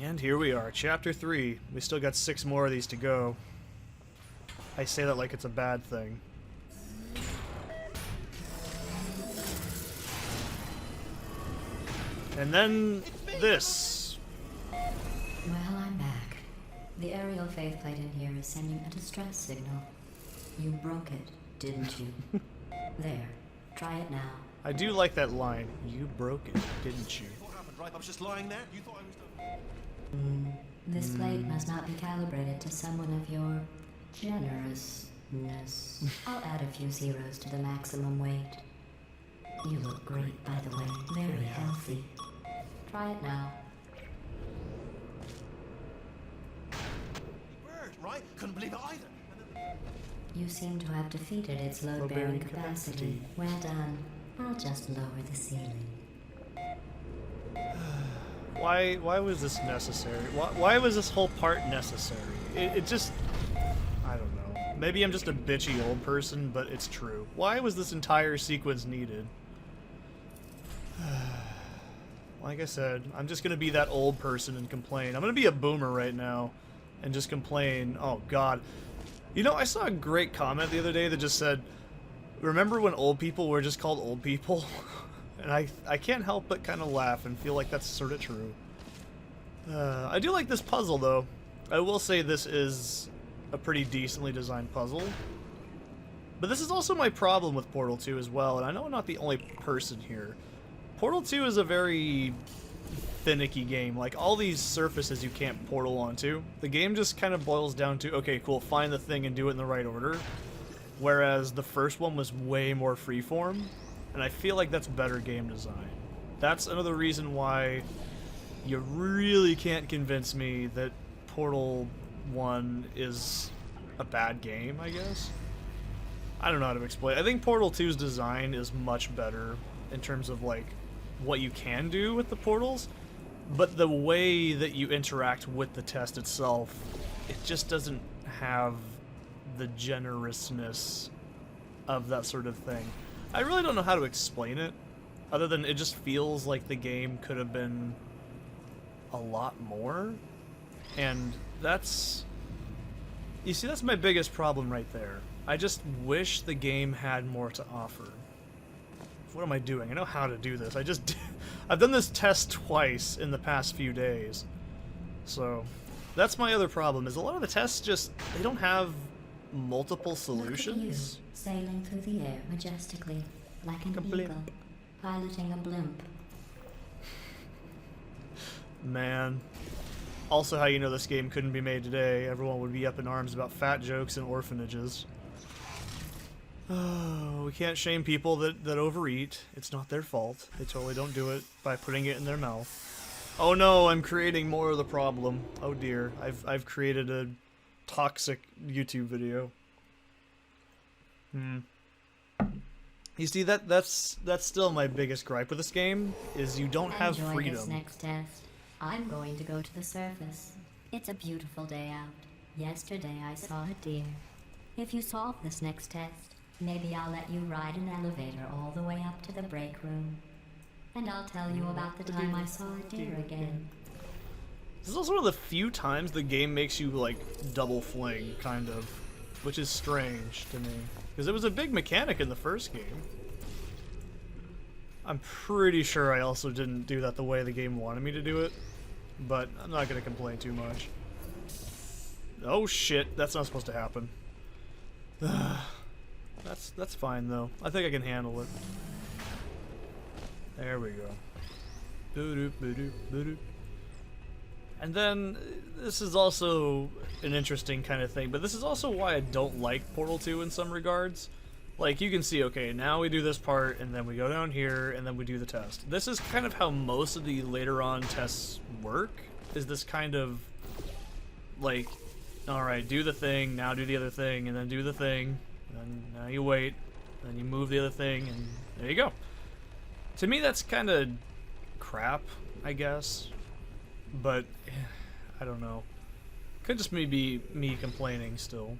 And here we are, Chapter 3. We still got 6 more of these to go. I say that like it's a bad thing. And then this. Well, I'm back. The aerial faceplate in here is sending a distress signal. You broke it, didn't you? There. Try it now. I do like that line. You broke it, didn't you? What happened, right? I was just lying there. You thought I was done. This plate must not be calibrated to someone of your generousness. I'll add a few zeros to the maximum weight. You look great, by the way. Very healthy. Try it now. Bird, right? Couldn't believe it either. You seem to have defeated its load-bearing capacity. Well done. I'll just lower the ceiling. Why was this necessary? Why was this whole part necessary? It just... I don't know. Maybe I'm just a bitchy old person, but it's true. Why was this entire sequence needed? Like I said, I'm just gonna be that old person and complain. I'm gonna be a boomer right now and just complain. Oh god. You know, I saw a great comment the other day that just said, remember when old people were just called old people? And I can't help but kind of laugh and feel like that's sort of true. I do like this puzzle, though. I will say this is a pretty decently designed puzzle. But this is also my problem with Portal 2 as well, and I know I'm not the only person here. Portal 2 is a very finicky game. Like, all these surfaces you can't portal onto. The game just kind of boils down to, okay, cool, find the thing and do it in the right order. Whereas the first one was way more freeform. And I feel like that's better game design. That's another reason why you really can't convince me that Portal 1 is a bad game, I guess. I don't know how to explain it. I think Portal 2's design is much better in terms of, like, what you can do with the portals. But the way that you interact with the test itself, it just doesn't have the generousness of that sort of thing. I really don't know how to explain it, other than it just feels like the game could have been a lot more, and that's... You see, that's my biggest problem right there. I just wish the game had more to offer. What am I doing? I know how to do this. I've done this test twice in the past few days. So, that's my other problem, is a lot of the tests just, they don't have multiple solutions. Look at you, sailing through the air majestically, like an eagle, piloting a blimp. Man. Also, how you know this game couldn't be made today. Everyone would be up in arms about fat jokes and orphanages. Oh, we can't shame people that overeat. It's not their fault. They totally don't do it by putting it in their mouth. Oh no, I'm creating more of the problem. Oh dear, I've created a toxic YouTube video. You see, that's still my biggest gripe with this game, is you don't have Enjoy freedom. This next test. I'm going to go to the surface. It's a beautiful day out. Yesterday I saw a deer. If you solve this next test, maybe I'll let you ride an elevator all the way up to the break room. And I'll tell you about the time I saw a deer again. This is also one of the few times the game makes you, like, double fling, kind of. Which is strange to me. Because it was a big mechanic in the first game. I'm pretty sure I also didn't do that the way the game wanted me to do it. But I'm not going to complain too much. Oh shit, that's not supposed to happen. That's fine though. I think I can handle it. There we go. Doo-doop, doo-doop, doo-doop. And then, this is also an interesting kind of thing, but this is also why I don't like Portal 2 in some regards. Like, you can see, okay, now we do this part, and then we go down here, and then we do the test. This is kind of how most of the later on tests work, is this kind of, like, alright, do the thing, now do the other thing, and then do the thing, and now you wait, and then you move the other thing, and there you go. To me, that's kind of crap, I guess. But, I don't know. Could just be me complaining still.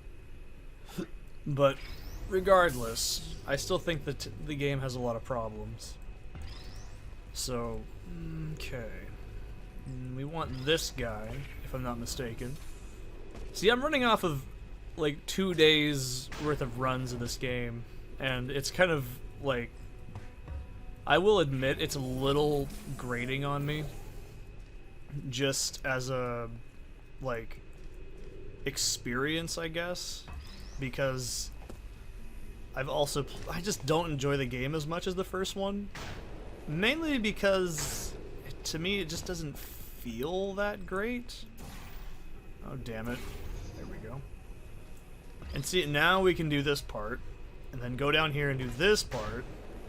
But, regardless, I still think that the game has a lot of problems. So, okay. And we want this guy, if I'm not mistaken. See, I'm running off of like 2 days worth of runs of this game, and it's kind of like, I will admit it's a little grating on me, just as a like experience, I guess, because I just don't enjoy the game as much as the first one, mainly because to me it just doesn't feel that great. Oh damn it. There we go. And see, now we can do this part, and then go down here and do this part,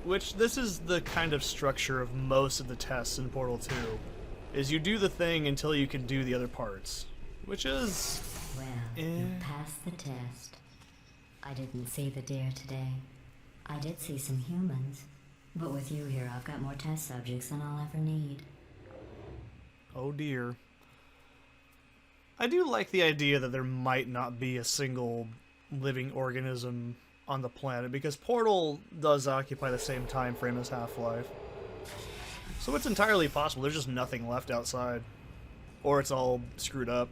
which this is the kind of structure of most of the tests in Portal 2, is you do the thing until you can do the other parts, which is... Well, you passed the test. I didn't see the deer today. I did see some humans, but with you here I've got more test subjects than I'll ever need. Oh dear. I do like the idea that there might not be a single living organism on the planet, because Portal does occupy the same time frame as Half-Life. So it's entirely possible there's just nothing left outside. Or it's all screwed up.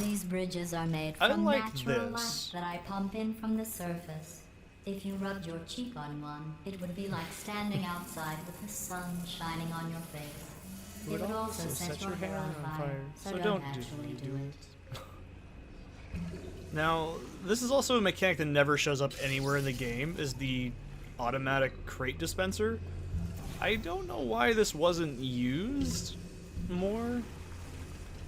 These bridges are made I from like natural this. light that I pump in from the surface. If you rubbed your cheek on one, it would be like standing outside with the sun shining on your face. It would also set your hair on fire, so don't actually do it. Now, this is also a mechanic that never shows up anywhere in the game, is the automatic crate dispenser. I don't know why this wasn't used more.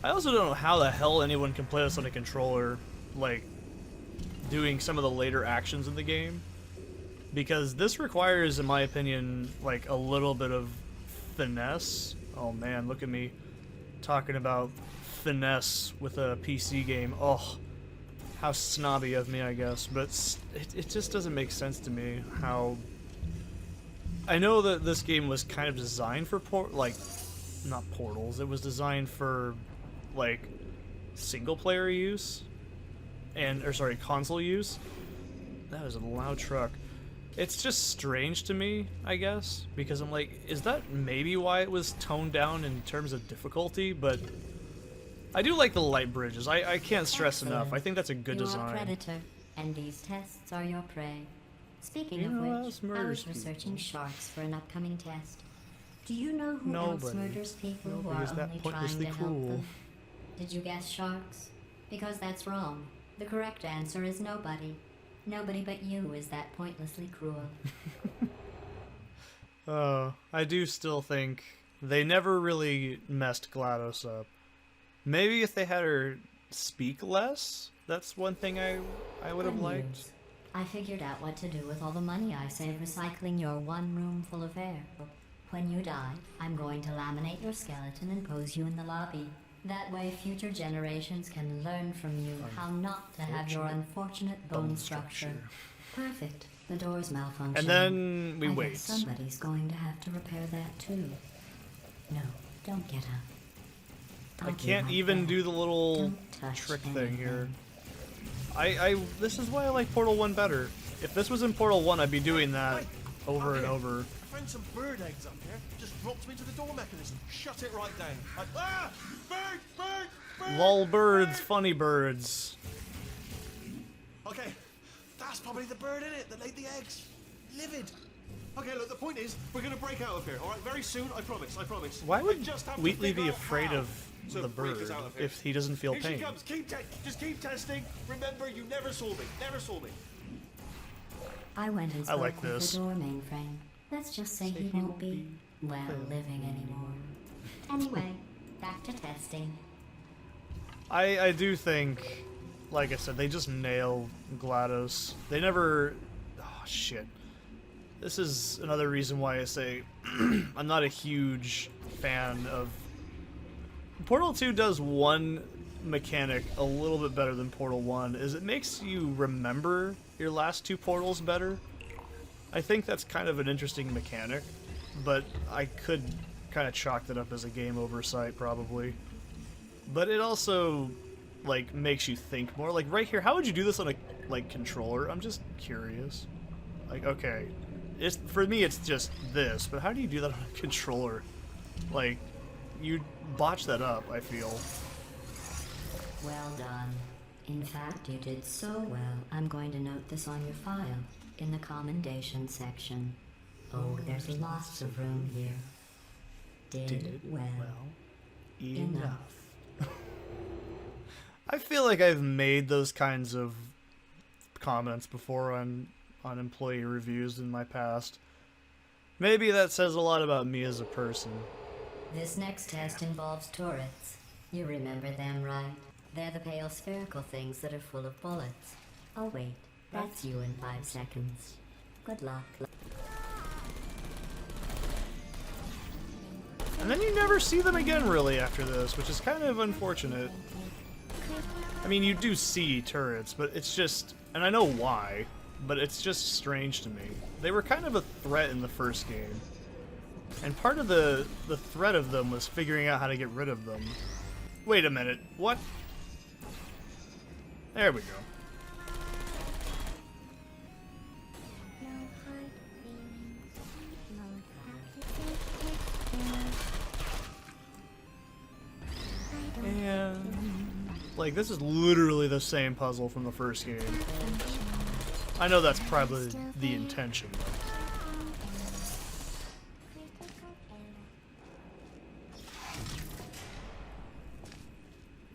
I also don't know how the hell anyone can play this on a controller, like, doing some of the later actions in the game. Because this requires, in my opinion, like, a little bit of finesse. Oh man, look at me talking about finesse with a PC game. Oh, how snobby of me, I guess. But it just doesn't make sense to me how... I know that this game was kind of designed for not portals. It was designed for like single player use console use. That was a loud truck. It's just strange to me, I guess, because I'm like, is that maybe why it was toned down in terms of difficulty? But I do like the light bridges. I can't stress enough. I think that's a good You are a design. predator, and these tests are your prey. Speaking You of know who which, else I murders was researching people? sharks for an upcoming test. Do you know who else Nobody. murders people who Nobody are is that only trying pointlessly to help cruel. them? Did you guess sharks? Because that's wrong. The correct answer is nobody. Nobody but you is that pointlessly cruel. I do still think they never really messed GLaDOS up. Maybe if they had her speak less, that's one thing I would have Good liked. news. I figured out what to do with all the money I saved recycling your one room full of air. When you die, I'm going to laminate your skeleton and pose you in the lobby. That way future generations can learn from you how not to have your unfortunate bone structure. Perfect. The door's malfunctioning. And then we I wait. guess somebody's going to have to repair that too. No, don't get up. I Don't be can't like even that. do the little Don't touch trick thing here. anything. This is why I like Portal 1 better. If this was in Portal 1, I'd be doing that Wait, over up and here. over. I found some bird eggs up here. Just dropped them into the door mechanism. Shut it right down. Bird! Bird! Bird! Lol birds, Bird! funny birds. Okay, that's probably the bird in it that laid the eggs. Livid. Okay, look, the point is, we're gonna break out of here, alright? Very soon, I promise, I promise. Why would I just have to Wheatley figure be out afraid how. of So the break bird us out of here. if he doesn't feel Here pain? she comes. Just keep testing. Remember, you never saw me. Never saw me. I went and I spoke like with this. the door mainframe. Let's just say he won't be, well, living anymore. Anyway, back to testing. I do think, like I said, they just nail GLaDOS. They never... Oh, shit. This is another reason why I say I'm not a huge fan of... Portal 2 does one mechanic a little bit better than Portal 1, is it makes you remember your last two portals better. I think that's kind of an interesting mechanic, but I could kind of chalk that up as a game oversight, probably. But it also, like, makes you think more. Like, right here, how would you do this on a, like, controller? I'm just curious. Like, okay, for me, it's just this, but how do you do that on a controller? Like, you botched that up, I feel. Well done. In fact, you did so well, I'm going to note this on your file, in the commendation section. Oh, there's lots of room here. Did well. Enough. I feel like I've made those kinds of comments before on employee reviews in my past. Maybe that says a lot about me as a person. This next test involves turrets. You remember them, right? They're the pale spherical things that are full of bullets. Oh wait, that's you in 5 seconds. Good luck. And then you never see them again really after this, which is kind of unfortunate. I mean, you do see turrets, but it's just, and I know why, but it's just strange to me. They were kind of a threat in the first game. And part of the threat of them was figuring out how to get rid of them. Wait a minute, what? There we go. And like, this is literally the same puzzle from the first game. I know that's probably the intention, but...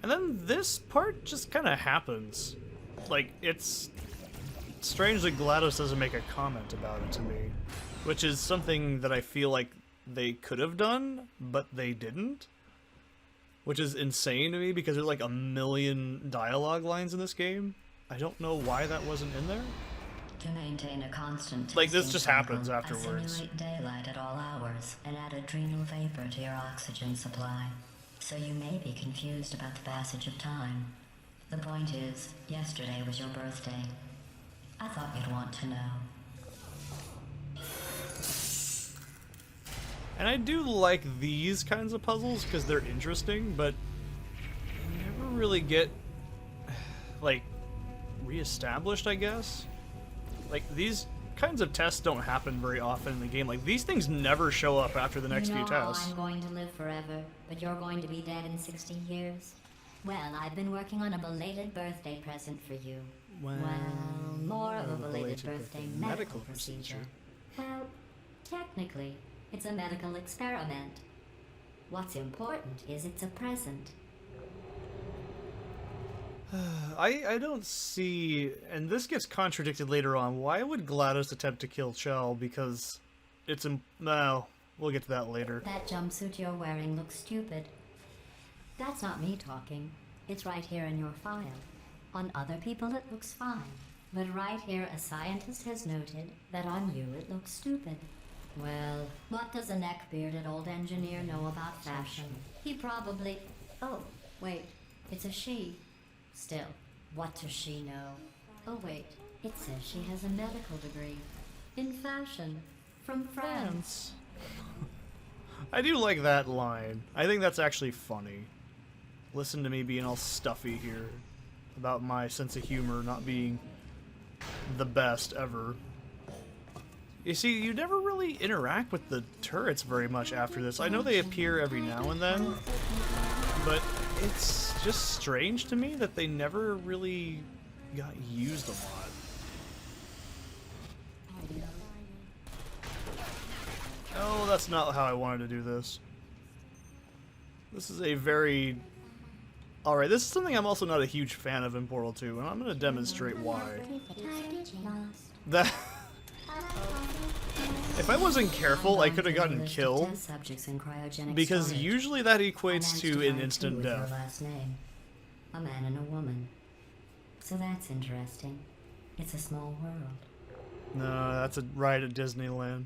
And then this part just kind of happens. Like, it's strange that GLaDOS doesn't make a comment about it to me. Which is something that I feel like they could have done, but they didn't. Which is insane to me because there's like 1 million dialogue lines in this game. I don't know why that wasn't in there. To maintain a constant Like, this just happens cycle, afterwards. simulate daylight at all hours and add adrenal vapor to your oxygen supply. So you may be confused about the passage of time. The point is, yesterday was your birthday. I thought you'd want to know. And I do like these kinds of puzzles because they're interesting, but you never really get, like, reestablished, I guess. Like, these kinds of tests don't happen very often in the game. Like, these things never show up after the next few tests. I'm going to live forever, but you're going to be dead in 60 years. Well, I've been working on a belated birthday present for you. Well, more of a belated birthday medical procedure. Well, technically, it's a medical experiment. What's important is it's a present. I don't see, and this gets contradicted later on, why would GLaDOS attempt to kill Chell? Because it's, no, we'll get to that later. That jumpsuit you're wearing looks stupid. That's not me talking. It's right here in your file. On other people it looks fine. But right here a scientist has noted that on you it looks stupid. Well, what does a neck-bearded old engineer know about fashion? He probably... Oh, wait, it's a she. Still, what does she know? Oh wait, it says she has a medical degree. In fashion. From France. I do like that line. I think that's actually funny. Listen to me being all stuffy here about my sense of humor not being the best ever. You see, you never really interact with the turrets very much after this. I know they appear every now and then, but it's just strange to me that they never really got used a lot. Oh, that's not how I wanted to do this. This is a very... Alright, this is something I'm also not a huge fan of in Portal 2, and I'm going to demonstrate why. That... If I wasn't careful, I could have gotten killed, because usually that equates to an instant death. A man and a woman. So that's interesting. It's a small world. No, that's a ride at Disneyland.